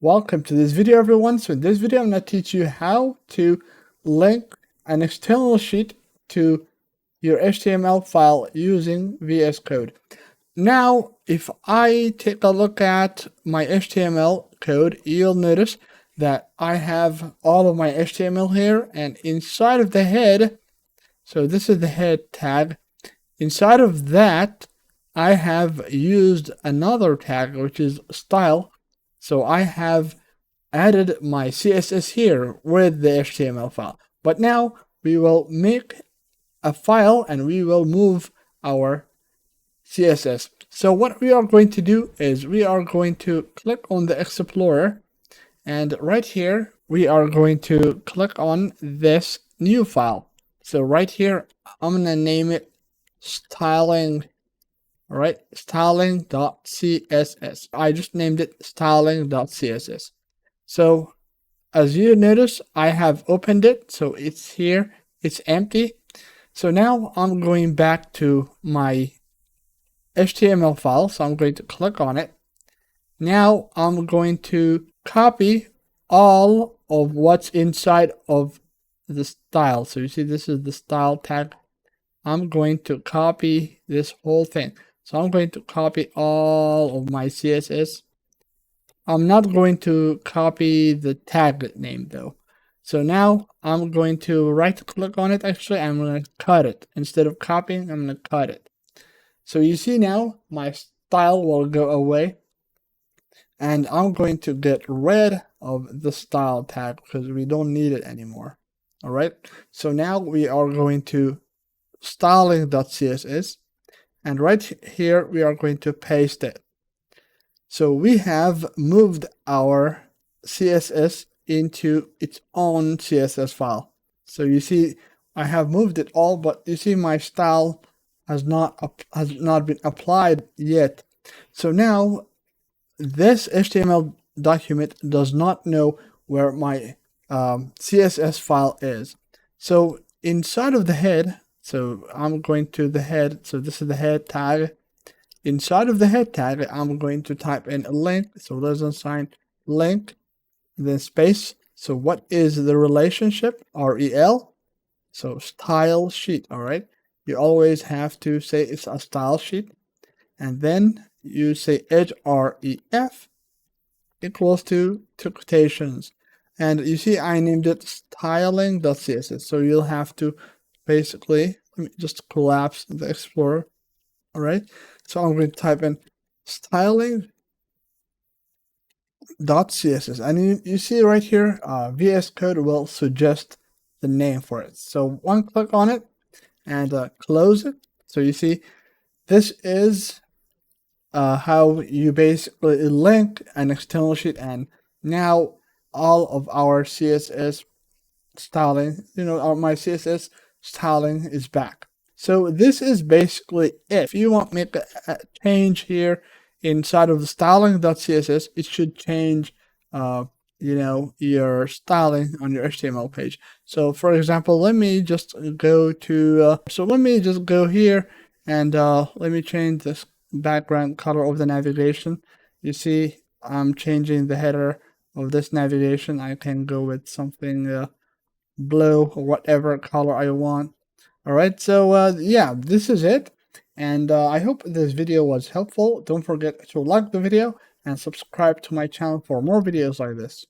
Welcome to this video, everyone. So in this video, I'm going to teach you how to link an external sheet to your HTML file using VS Code. Now, if I take a look at my HTML code, you'll notice that I have all of my HTML here, and inside of the head, so this is the head tag. Inside of that, I have used another tag, which is style. So I have added my CSS here with the HTML file. But now we will make a file and we will move our CSS. So what we are going to do is we are going to click on the Explorer, and right here we are going to click on this new file. So right here I'm going to name it styling. All right, styling.css. I just named it styling.css. So as you notice, I have opened it. So it's here, it's empty. So now I'm going back to my HTML file. So I'm going to click on it. Now I'm going to copy all of what's inside of the style. So you see, this is the style tag. I'm going to copy this whole thing. So I'm going to copy all of my CSS. I'm not going to copy the tag name though. So now I'm going to right click on it. Actually, I'm going to cut it. Instead of copying, I'm going to cut it. So you see now my style will go away. And I'm going to get rid of the style tag because we don't need it anymore. All right. So now we are going to styling.css. And right here, we are going to paste it. So we have moved our CSS into its own CSS file. So you see, I have moved it all, but you see my style has not been applied yet. So now this HTML document does not know where my CSS file is. So inside of the head, so I'm going to the head. So this is the head tag. Inside of the head tag, I'm going to type in a link. So let's assign link, then space. So what is the relationship? REL. So style sheet. All right. You always have to say it's a style sheet. And then you say href equals to two quotations. And you see, I named it styling.css. So you'll have to basically, let me just collapse the Explorer. All right, so I'm going to type in styling.css, and you see right here, VS Code will suggest the name for it. So one click on it and close it. So you see, this is how you basically link an external sheet, and now all of our CSS styling, my CSS styling is back. So this is basically it. If you want to make a change here inside of the styling.css, it should change your styling on your HTML page. So for example, let me just go to let me just go here and let me change this background color of the navigation. You see, I'm changing the header of this navigation. I can go with something blue or whatever color I want. All right, so yeah, this is it, and I hope this video was helpful. Don't forget to like the video and subscribe to my channel for more videos like this.